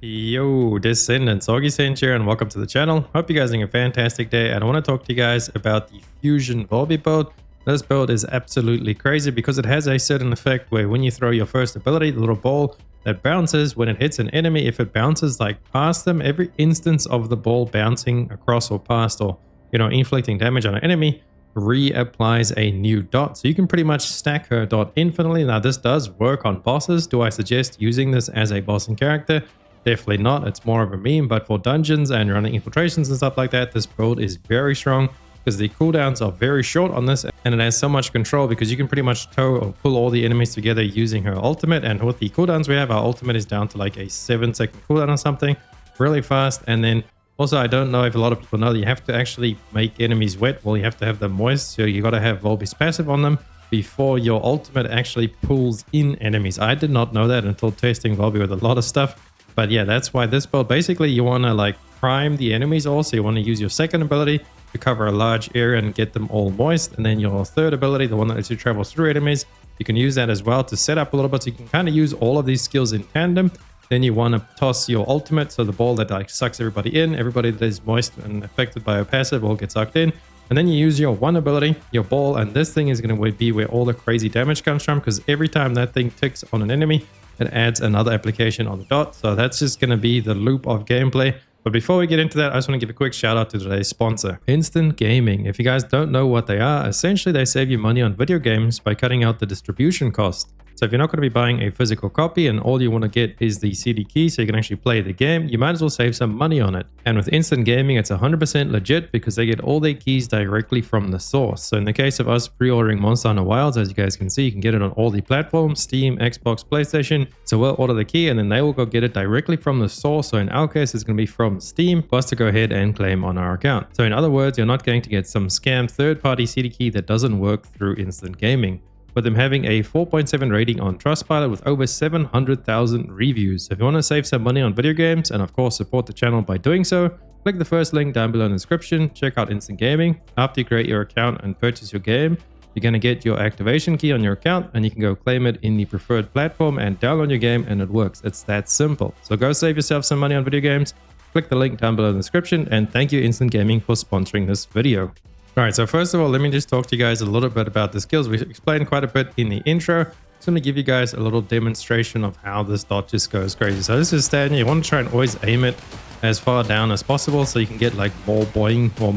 Yo, Descendants, Augiesaint here, and welcome to the channel. Hope you guys are having a fantastic day, and I want to talk to you guys about the Fusion Valby build. This build is absolutely crazy because it has a certain effect where when you throw your first ability, the little ball that bounces when it hits an enemy, if it bounces like past them, every instance of the ball bouncing across or past or, inflicting damage on an enemy reapplies a new dot. So you can pretty much stack her dot infinitely. Now this does work on bosses. Do I suggest using this as a boss and character? Definitely not. It's more of a meme, but for dungeons and running infiltrations and stuff like that, this build is very strong because the cooldowns are very short on this, and it has so much control because you can pretty much tow or pull all the enemies together using her ultimate. And with the cooldowns we have, our ultimate is down to like a 7-second cooldown or something, really fast. And then also, I don't know if a lot of people know that you have to actually make enemies wet. Well, you have to have them moist, so you got to have Valby's passive on them before your ultimate actually pulls in enemies. I did not know that until testing Valby with a lot of stuff. But yeah, that's why this build, basically you want to like prime the enemies also. You want to use your second ability to cover a large area and get them all moist. And then your third ability, the one that lets you travel through enemies, you can use that as well to set up a little bit. So you can kind of use all of these skills in tandem. Then you want to toss your ultimate, so the ball that like sucks everybody in, everybody that is moist and affected by a passive will get sucked in. And then you use your one ability, your ball, and this thing is going to be where all the crazy damage comes from, because every time that thing ticks on an enemy, it adds another application on the dot. So that's just going to be the loop of gameplay. But before we get into that, I just want to give a quick shout out to today's sponsor, Instant Gaming. If you guys don't know what they are, essentially they save you money on video games by cutting out the distribution cost. So if you're not going to be buying a physical copy and all you want to get is the CD key so you can actually play the game, you might as well save some money on it. And with Instant Gaming, it's 100% legit because they get all their keys directly from the source. So in the case of us pre-ordering Monster Hunter Wilds, as you guys can see, you can get it on all the platforms, Steam, Xbox, PlayStation. So we'll order the key and then they will go get it directly from the source. So in our case, it's going to be from Steam for us to go ahead and claim on our account. So in other words, you're not going to get some scam third-party CD key that doesn't work through Instant Gaming. With them having a 4.7 rating on Trustpilot with over 700,000 reviews. So if you want to save some money on video games and of course support the channel by doing so, click the first link down below in the description, check out Instant Gaming. After you create your account and purchase your game, you're going to get your activation key on your account and you can go claim it in the preferred platform and download your game, and it works. It's that simple. So go save yourself some money on video games, click the link down below in the description, and thank you Instant Gaming for sponsoring this video. Alright, so first of all, let me just talk to you guys a little bit about the skills. We explained quite a bit in the intro. Just going to give you guys a little demonstration of how this dot just goes crazy. So this is standing. You want to try and always aim it as far down as possible so you can get like more boing or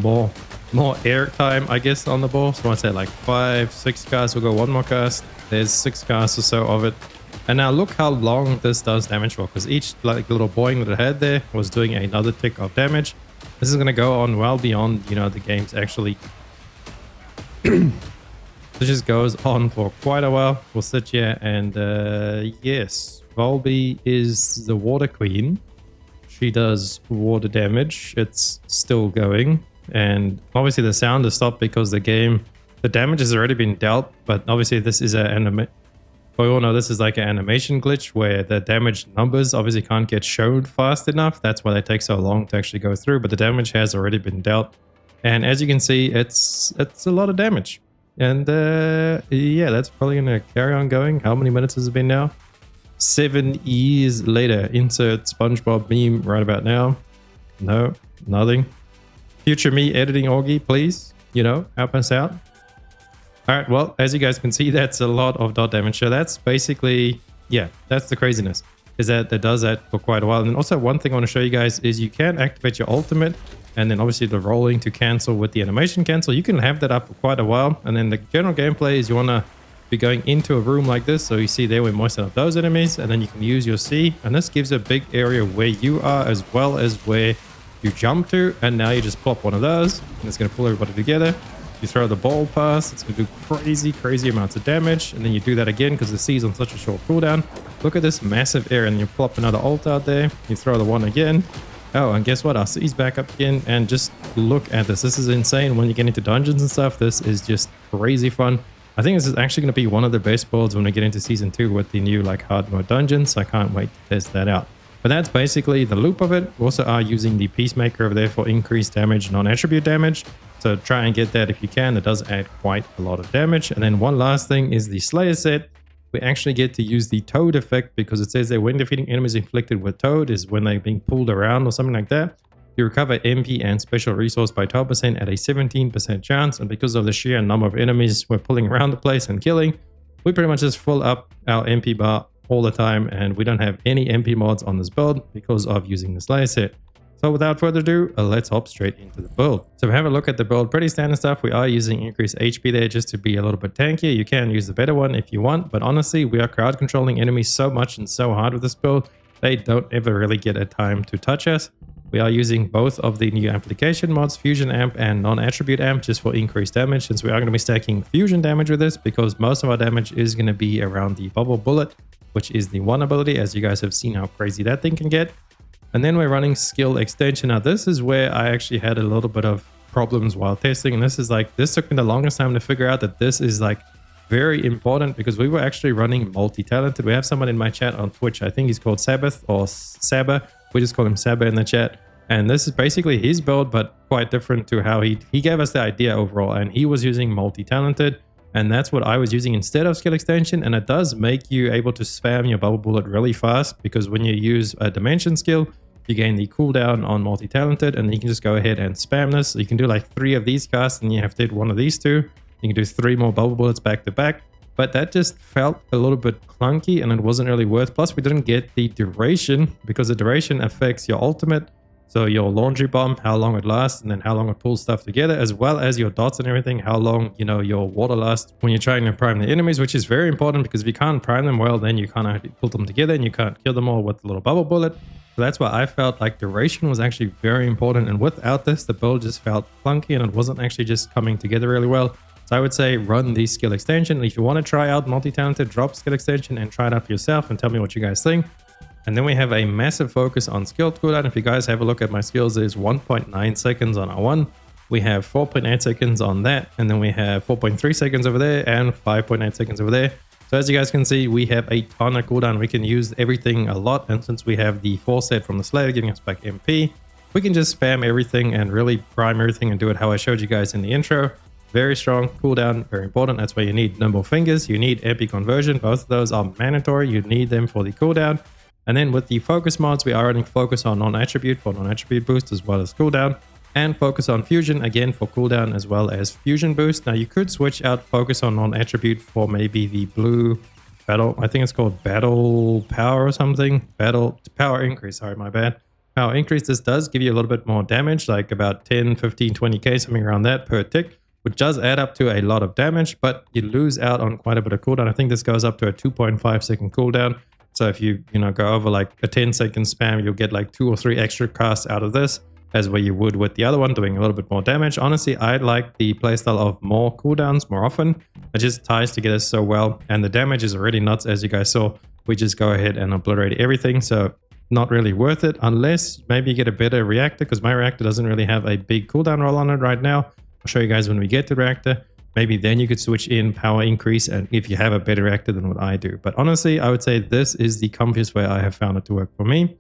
more air time, I guess, on the ball. So I say like 5-6 casts. We'll go one more cast. There's 6 casts or so of it. And now look how long this does damage for, because each like little boing that it had there was doing another tick of damage. This is going to go on well beyond, the game's actually. This just goes on for quite a while. We'll sit here and, yes, Valby is the water queen. She does water damage. It's still going. And obviously the sound has stopped because the damage has already been dealt. But obviously this is we all know this is like an animation glitch where the damage numbers obviously can't get shown fast enough. That's why they take so long to actually go through, but the damage has already been dealt. And as you can see, it's a lot of damage. And yeah, that's probably going to carry on going. How many minutes has it been now? 7 years later. Insert SpongeBob meme right about now. No, nothing. Future me editing Augie, please. Help us out. Alright, well, as you guys can see, that's a lot of dot damage. So that's basically, yeah, that's the craziness, is that it does that for quite a while. And also one thing I want to show you guys is you can activate your ultimate and then obviously the rolling to cancel with the animation cancel. You can have that up for quite a while. And then the general gameplay is you want to be going into a room like this. So you see there we moisten up those enemies, and then you can use your C. And this gives a big area where you are as well as where you jump to. And now you just plop one of those and it's going to pull everybody together. You throw the ball past, it's going to do crazy amounts of damage. And then you do that again because the C is on such a short cooldown. Look at this massive area, and you plop another ult out there. You throw the one again. Oh, and guess what? Our C's back up again. And just look at this. This is insane. When you get into dungeons and stuff, this is just crazy fun. I think this is actually going to be one of the best builds when we get into Season 2 with the new like hard mode dungeons. I can't wait to test that out. But that's basically the loop of it. We also are using the Peacemaker over there for increased damage, non-attribute damage. So try and get that if you can. It does add quite a lot of damage. And then one last thing is the Slayer set. we actually get to use the toad effect, because it says that when defeating enemies inflicted with toad is when they're being pulled around or something like that. You recover MP and special resource by 12% at a 17% chance, and because of the sheer number of enemies we're pulling around the place and killing, we pretty much just fill up our MP bar all the time, and we don't have any MP mods on this build because of using this layer set. So without further ado, let's hop straight into the build. So if we have a look at the build, pretty standard stuff. We are using increased HP there just to be a little bit tankier. You can use the better one if you want, but honestly, we are crowd controlling enemies so much and so hard with this build, they don't ever really get a time to touch us. We are using both of the new application mods, Fusion Amp and Non-Attribute Amp, just for increased damage, since we are going to be stacking fusion damage with this, because most of our damage is going to be around the Bubble Bullet, which is the one ability, as you guys have seen how crazy that thing can get. And then we're running skill extension. Now this is where I actually had a little bit of problems while testing, and this took me the longest time to figure out that this is like very important, because we were actually running multi-talented. We have someone in my chat on Twitch, I think he's called Sabbath or Saba, we just call him Saba in the chat, and this is basically his build, but quite different to how he gave us the idea overall, and he was using multi-talented, and that's what I was using instead of skill extension. And it does make you able to spam your bubble bullet really fast, because when you use a dimension skill, you gain the cooldown on multi-talented, and you can just go ahead and spam this. So you can do like 3 of these casts, and you have to hit 1 of these 2. You can do 3 more bubble bullets back to back, but that just felt a little bit clunky, and it wasn't really worth. Plus we didn't get the duration, because the duration affects your ultimate. So your laundry bomb, how long it lasts, and then how long it pulls stuff together, as well as your dots and everything, how long, you know, your water lasts when you're trying to prime the enemies, which is very important, because if you can't prime them well, then you can't actually pull them together, and you can't kill them all with the little bubble bullet. So that's why I felt like duration was actually very important, and without this, the build just felt clunky, and it wasn't actually just coming together really well. So I would say run the skill extension. If you want to try out multi-talented, drop skill extension and try it out for yourself and tell me what you guys think. And then we have a massive focus on skill cooldown. If you guys have a look at my skills, there's 1.9 seconds on R1. We have 4.8 seconds on that. And then we have 4.3 seconds over there and 5.8 seconds over there. So as you guys can see, we have a ton of cooldown. We can use everything a lot. And since we have the 4 set from the Slayer giving us back MP, we can just spam everything and really prime everything and do it how I showed you guys in the intro. Very strong cooldown, very important. That's why you need nimble fingers. You need MP conversion. Both of those are mandatory. You need them for the cooldown. And then with the focus mods, we are running focus on non-attribute for non-attribute boost as well as cooldown, and focus on fusion again for cooldown as well as fusion boost. Now you could switch out focus on non-attribute for maybe the blue battle. I think it's called battle power or something. Battle power increase. Sorry, my bad. Power increase. This does give you a little bit more damage, like about 10, 15, 20k, something around that per tick, which does add up to a lot of damage, but you lose out on quite a bit of cooldown. I think this goes up to a 2.5 second cooldown. So if you go over like a 10-second spam, you'll get like 2 or 3 extra casts out of this, as where you would with the other one, doing a little bit more damage. Honestly, I like the playstyle of more cooldowns more often. It just ties together so well, and the damage is already nuts, as you guys saw. We just go ahead and obliterate everything, so not really worth it, unless maybe you get a better reactor, because my reactor doesn't really have a big cooldown roll on it right now. I'll show you guys when we get to reactor. Maybe then you could switch in power increase, and if you have a better reactor than what I do. But honestly, I would say this is the comfiest way I have found it to work for me.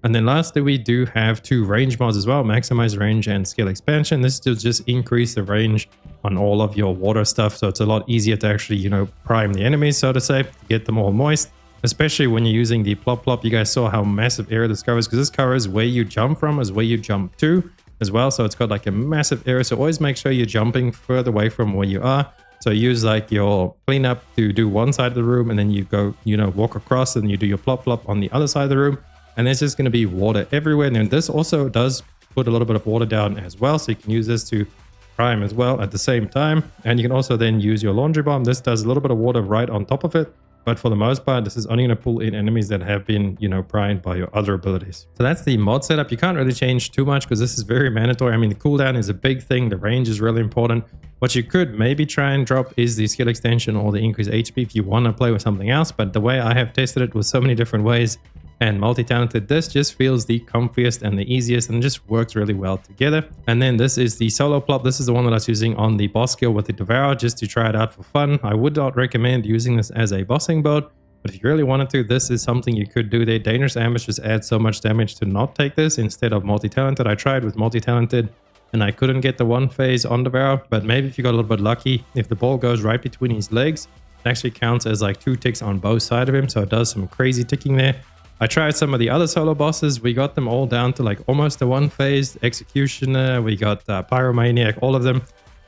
And then lastly, we do have 2 range mods as well, maximize range and skill expansion. This will just increase the range on all of your water stuff, so it's a lot easier to actually, prime the enemies, so to say, to get them all moist. Especially when you're using the plop plop. You guys saw how massive area this covers, because this covers where you jump from as where you jump to as well. So it's got like a massive area. So always make sure you're jumping further away from where you are. So use like your cleanup to do one side of the room, and then you go, walk across, and you do your plop plop on the other side of the room. And there's just going to be water everywhere. And then this also does put a little bit of water down as well. So you can use this to prime as well at the same time. And you can also then use your laundry bomb. This does a little bit of water right on top of it. But for the most part, this is only going to pull in enemies that have been, primed by your other abilities. So that's the mod setup. You can't really change too much because this is very mandatory. I mean, the cooldown is a big thing. The range is really important. What you could maybe try and drop is the skill extension or the increased HP if you want to play with something else. But the way I have tested it with so many different ways and multi-talented, this just feels the comfiest and the easiest and just works really well together. And then this is the solo plop. This is the one that I was using on the boss skill with the Devour, just to try it out for fun. I would not recommend using this as a bossing build, but if you really wanted to, this is something you could do there. Dangerous Ambush just adds so much damage to not take this instead of multi-talented. I tried with multi-talented and I couldn't get the one phase on Devour, but maybe if you got a little bit lucky, if the ball goes right between his legs, It actually counts as like 2 ticks on both sides of him, so it does some crazy ticking there. I tried some of the other solo bosses. We got them all down to like almost the 1 phase. Executioner, we got Pyromaniac, all of them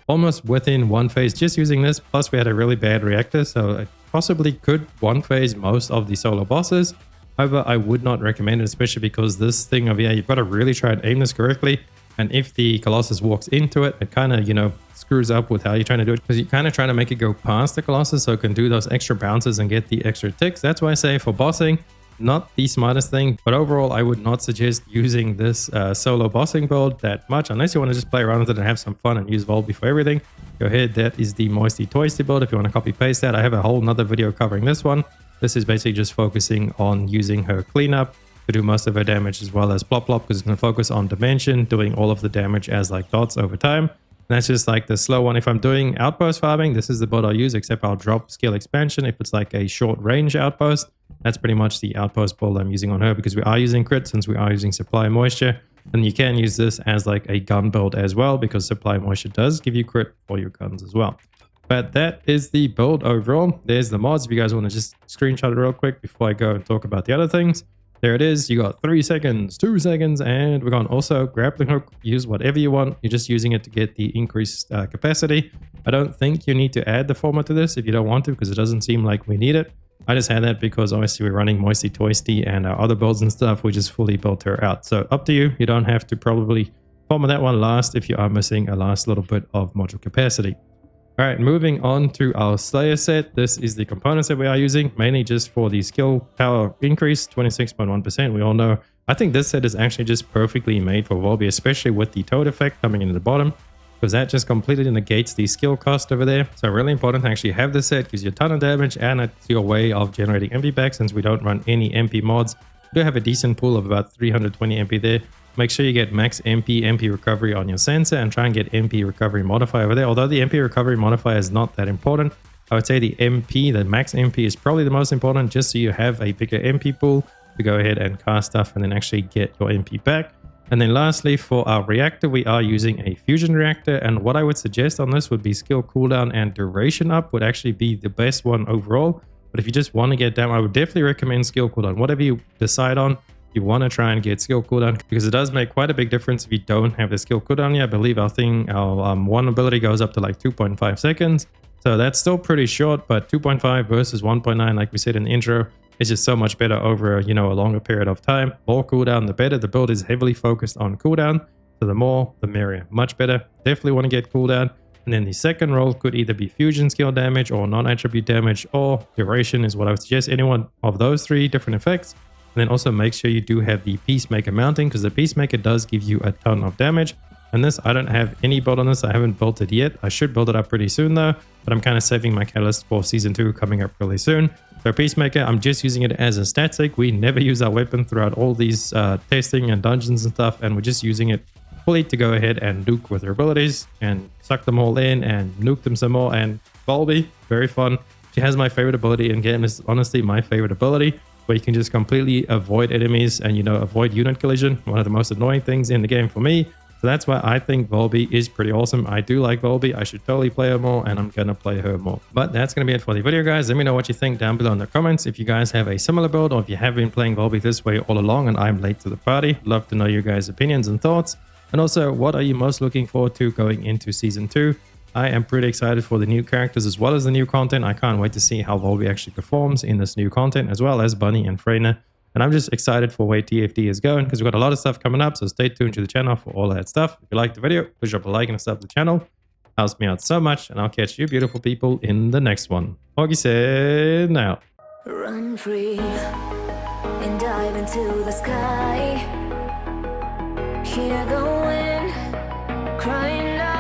almost within 1 phase just using this. Plus we had a really bad reactor, so it possibly could 1 phase most of the solo bosses. However, I would not recommend it, especially because this thing over here, you've got to really try and aim this correctly. And if the Colossus walks into it, it kind of, you know, screws up with how you're trying to do it, because you're kind of trying to make it go past the Colossus so it can do those extra bounces and get the extra ticks. That's why I say for bossing, not the smartest thing, but overall I would not suggest using this solo bossing build that much unless you want to just play around with it and have some fun and use Valby for everything. Go ahead, that is the Moisty Toisty build. If you want to copy paste that, I have a whole nother video covering this one. This is basically just focusing on using her cleanup to do most of her damage, as well as Plop Plop, because it's going to focus on Dimension, doing all of the damage as like dots over time. And that's just like the slow one. If I'm doing outpost farming, this is the build I'll use, except I'll drop skill expansion if it's like a short range outpost. That's pretty much the outpost build I'm using on her, because we are using crit since we are using supply moisture. And you can use this as like a gun build as well, because supply moisture does give you crit for your guns as well. But that is the build overall. There's the mods if you guys want to just screenshot it real quick before I go and talk about the other things. There it is. You got 3 seconds, 2 seconds, and we're going to also grappling hook. Use whatever you want. You're just using it to get the increased capacity. I don't think you need to add the format to this if you don't want to, because it doesn't seem like we need it. I just had that because obviously we're running Moisty Toisty and our other builds and stuff. We just fully built her out. So up to you. You don't have to probably format that one last if you are missing a last little bit of module capacity. All right, moving on to our Slayer set. This is the components that we are using, mainly just for the skill power increase, 26.1%. We all know. I think this set is actually just perfectly made for Valby, especially with the toad effect coming in at the bottom, because that just completely negates the skill cost over there. So really important to actually have this set, gives you a ton of damage, and it's your way of generating MP back since we don't run any MP mods. We do have a decent pool of about 320 MP there. Make sure you get max MP recovery on your sensor, and try and get MP recovery modifier over there. Although the MP recovery modifier is not that important, I would say the max MP is probably the most important, just so you have a bigger MP pool to go ahead and cast stuff and then actually get your MP back. And then lastly, for our reactor, we are using a fusion reactor, and what I would suggest on this would be skill cooldown and duration up would actually be the best one overall. But if you just want to get down, I would definitely recommend skill cooldown. Whatever you decide on, you want to try and get skill cooldown, because it does make quite a big difference if you don't have the skill cooldown yet. I believe our one ability goes up to like 2.5 seconds. So that's still pretty short, but 2.5 versus 1.9, like we said in the intro, is just so much better over, you know, a longer period of time. More cooldown, the better. The build is heavily focused on cooldown, so the more, the merrier. Much better. Definitely want to get cooldown. And then the second role could either be fusion skill damage or non-attribute damage, or duration is what I would suggest. Any one of those 3 different effects. And then also make sure you do have the Peacemaker mounting, because the Peacemaker does give you a ton of damage. And this, I don't have any build on this. I haven't built it yet. I should build it up pretty soon though, but I'm kind of saving my catalyst for season 2 coming up really soon. So Peacemaker, I'm just using it as a stat sake. We never use our weapon throughout all these testing and dungeons and stuff, and we're just using it fully to go ahead and nuke with her abilities and suck them all in and nuke them some more. And Valby, very fun. She has my favorite ability in game. It's honestly my favorite ability, where you can just completely avoid enemies and, you know, avoid unit collision. One of the most annoying things in the game for me. So that's why I think Valby is pretty awesome. I do like Valby. I should totally play her more, and I'm gonna play her more. But that's gonna be it for the video, guys. Let me know what you think down below in the comments. If you guys have a similar build, or if you have been playing Valby this way all along and I'm late to the party, love to know your guys' opinions and thoughts. And also, what are you most looking forward to going into season 2? I am pretty excited for the new characters as well as the new content. I can't wait to see how Valby actually performs in this new content, as well as Bunny and Freyna. And I'm just excited for where TFD is going, because we've got a lot of stuff coming up. So stay tuned to the channel for all that stuff. If you liked the video, please drop a like and a sub to the channel. Helps me out so much. And I'll catch you beautiful people in the next one. Augiesaint out. Run free and dive into the sky. Hear the wind crying out.